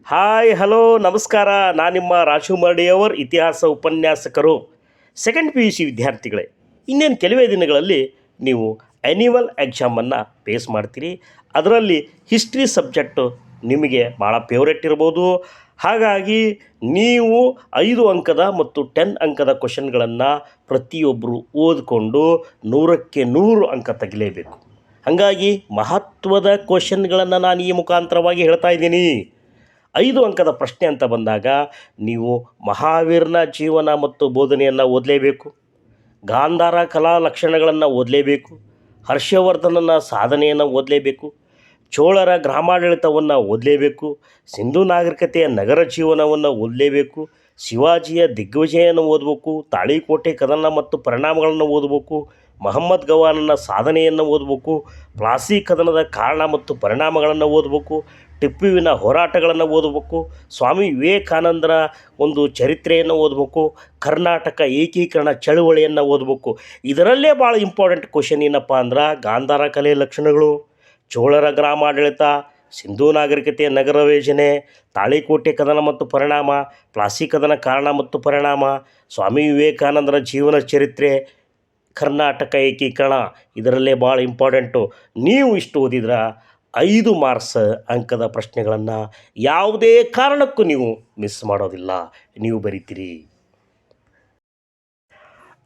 Hi hello ನಮಸ್ಕಾರ. ನಾನು ನಿಮ್ಮ ರಾಜು ಮರಡಿಯವರ್, ಇತಿಹಾಸ ಉಪನ್ಯಾಸಕರು. ಸೆಕೆಂಡ್ ಪಿ ಯು ಸಿ ವಿದ್ಯಾರ್ಥಿಗಳೇ, ಇನ್ನೇನು ಕೆಲವೇ ದಿನಗಳಲ್ಲಿ ನೀವು ಆ್ಯನ್ಯುವಲ್ ಎಕ್ಸಾಮನ್ನು ಫೇಸ್ ಮಾಡ್ತೀರಿ. ಅದರಲ್ಲಿ ಹಿಸ್ಟ್ರಿ ಸಬ್ಜೆಕ್ಟು ನಿಮಗೆ ಭಾಳ ಫೇವ್ರೆಟ್ ಇರ್ಬೋದು. ಹಾಗಾಗಿ ನೀವು 5 ಅಂಕದ ಮತ್ತು 10 ಅಂಕದ ಕ್ವಶನ್ಗಳನ್ನು ಪ್ರತಿಯೊಬ್ಬರು ಓದಿಕೊಂಡು 100ಕ್ಕೆ 100 ಅಂಕ ತೆಗಿಲೇಬೇಕು. ಹಾಗಾಗಿ ಮಹತ್ವದ ಕ್ವಶನ್ಗಳನ್ನು ನಾನು ಈ ಮುಖಾಂತರವಾಗಿ ಹೇಳ್ತಾ ಇದ್ದೀನಿ. 5 ಅಂಕದ ಪ್ರಶ್ನೆ ಅಂತ ಬಂದಾಗ ನೀವು ಮಹಾವೀರನ ಜೀವನ ಮತ್ತು ಬೋಧನೆಯನ್ನು ಓದಲೇಬೇಕು. ಗಾಂಧಾರ ಕಲಾ ಲಕ್ಷಣಗಳನ್ನು ಓದಲೇಬೇಕು. ಹರ್ಷವರ್ಧನನ ಸಾಧನೆಯನ್ನು ಓದಲೇಬೇಕು. ಚೋಳರ ಗ್ರಾಮಾಡಳಿತವನ್ನು ಓದಲೇಬೇಕು. ಸಿಂಧೂ ನಾಗರಿಕತೆಯ ನಗರ ಜೀವನವನ್ನು ಓದಲೇಬೇಕು. ಶಿವಾಜಿಯ ದಿಗ್ವಿಜಯವನ್ನು ಓದಬೇಕು. ತಾಳಿಕೋಟೆ ಕದನ ಮತ್ತು ಪರಿಣಾಮಗಳನ್ನು ಓದಬೇಕು. ಮಹಮ್ಮದ್ ಗವಾನನ ಸಾಧನೆಯನ್ನು ಓದಬೇಕು. ಪ್ಲಾಸಿ ಕದನದ ಕಾರಣ ಮತ್ತು ಪರಿಣಾಮಗಳನ್ನು ಓದಬೇಕು. ಟಿಪ್ಪುವಿನ ಹೋರಾಟಗಳನ್ನು ಓದಬೇಕು. ಸ್ವಾಮಿ ವಿವೇಕಾನಂದರ ಒಂದು ಚರಿತ್ರೆಯನ್ನು ಓದಬೇಕು. ಕರ್ನಾಟಕ ಏಕೀಕರಣ ಚಳುವಳಿಯನ್ನು ಓದಬೇಕು. ಇದರಲ್ಲೇ ಭಾಳ ಇಂಪಾರ್ಟೆಂಟ್ ಕ್ವಶನ್ ಏನಪ್ಪ ಅಂದ್ರೆ ಗಾಂಧಾರ ಕಲೆ ಲಕ್ಷಣಗಳು, ಚೋಳರ ಗ್ರಾಮಾಡಳಿತ, ಸಿಂಧೂ ನಾಗರಿಕತೆಯ ನಗರ ಯೋಜನೆ, ತಾಳಿಕೋಟೆ ಕದನ ಮತ್ತು ಪರಿಣಾಮ, ಪ್ಲಾಸಿ ಕದನ ಕಾರಣ ಮತ್ತು ಪರಿಣಾಮ, ಸ್ವಾಮಿ ವಿವೇಕಾನಂದರ ಜೀವನ ಚರಿತ್ರೆ, ಕರ್ನಾಟಕ ಏಕೀಕರಣ. ಇದರಲ್ಲೇ ಭಾಳ ಇಂಪಾರ್ಟೆಂಟು. ನೀವು ಇಷ್ಟು ಓದಿದ್ರೆ 5 ಮಾರ್ಕ್ಸ್ ಅಂಕದ ಪ್ರಶ್ನೆಗಳನ್ನು ಯಾವುದೇ ಕಾರಣಕ್ಕೂ ನೀವು ಮಿಸ್ ಮಾಡೋದಿಲ್ಲ, ನೀವು ಬರಿತೀರಿ.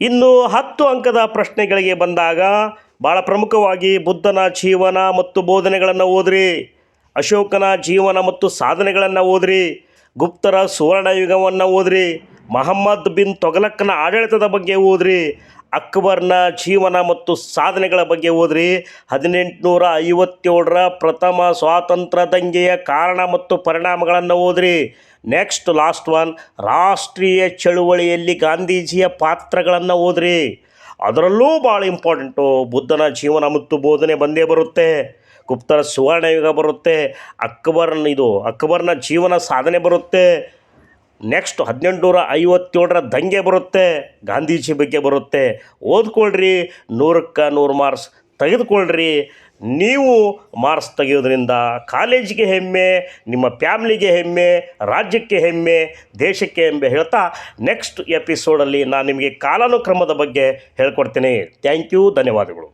ಇನ್ನು 10 ಅಂಕದ ಪ್ರಶ್ನೆಗಳಿಗೆ ಬಂದಾಗ ಭಾಳ ಪ್ರಮುಖವಾಗಿ ಬುದ್ಧನ ಜೀವನ ಮತ್ತು ಬೋಧನೆಗಳನ್ನು ಓದ್ರಿ. ಅಶೋಕನ ಜೀವನ ಮತ್ತು ಸಾಧನೆಗಳನ್ನು ಓದ್ರಿ. ಗುಪ್ತರ ಸುವರ್ಣಯುಗವನ್ನು ಓದ್ರಿ. ಮಹಮ್ಮದ್ ಬಿನ್ ತೊಗಲಕ್ಕನ ಆಡಳಿತದ ಬಗ್ಗೆ ಓದ್ರಿ. ಅಕ್ಬರ್ನ ಜೀವನ ಮತ್ತು ಸಾಧನೆಗಳ ಬಗ್ಗೆ ಓದ್ರಿ. 1857ರ ಪ್ರಥಮ ಸ್ವಾತಂತ್ರ್ಯ ದಂಗೆಯ ಕಾರಣ ಮತ್ತು ಪರಿಣಾಮಗಳನ್ನು ಓದ್ರಿ. ನೆಕ್ಸ್ಟ್ ಲಾಸ್ಟ್ ಒನ್, ರಾಷ್ಟ್ರೀಯ ಚಳುವಳಿಯಲ್ಲಿ ಗಾಂಧೀಜಿಯ ಪಾತ್ರಗಳನ್ನು ಓದ್ರಿ. ಅದರಲ್ಲೂ ಭಾಳ ಇಂಪಾರ್ಟೆಂಟು ಬುದ್ಧನ ಜೀವನ ಮತ್ತು ಬೋಧನೆ ಬಂದೇ ಬರುತ್ತೆ. ಗುಪ್ತರ ಸುವರ್ಣಯುಗ ಬರುತ್ತೆ. ಅಕ್ಬರ್ನ ಜೀವನ ಸಾಧನೆ ಬರುತ್ತೆ. ನೆಕ್ಸ್ಟ್ 1857ರ ದಂಗೆ ಬರುತ್ತೆ. ಗಾಂಧೀಜಿ ಬಗ್ಗೆ ಬರುತ್ತೆ. ಓದ್ಕೊಳ್ರಿ, 100ಕ್ಕೆ 100 ಮಾರ್ಕ್ಸ್ ತೆಗೆದುಕೊಳ್ರಿ. ನೀವು ಮಾರ್ಕ್ಸ್ ತೆಗೆಯೋದ್ರಿಂದ ಕಾಲೇಜಿಗೆ ಹೆಮ್ಮೆ, ನಿಮ್ಮ ಫ್ಯಾಮ್ಲಿಗೆ ಹೆಮ್ಮೆ, ರಾಜ್ಯಕ್ಕೆ ಹೆಮ್ಮೆ, ದೇಶಕ್ಕೆ ಹೆಮ್ಮೆ ಹೇಳ್ತಾ ನೆಕ್ಸ್ಟ್ ಎಪಿಸೋಡಲ್ಲಿ ನಾನು ನಿಮಗೆ ಕಾಲಾನುಕ್ರಮದ ಬಗ್ಗೆ ಹೇಳ್ಕೊಡ್ತೀನಿ. ಥ್ಯಾಂಕ್ ಯು, ಧನ್ಯವಾದಗಳು.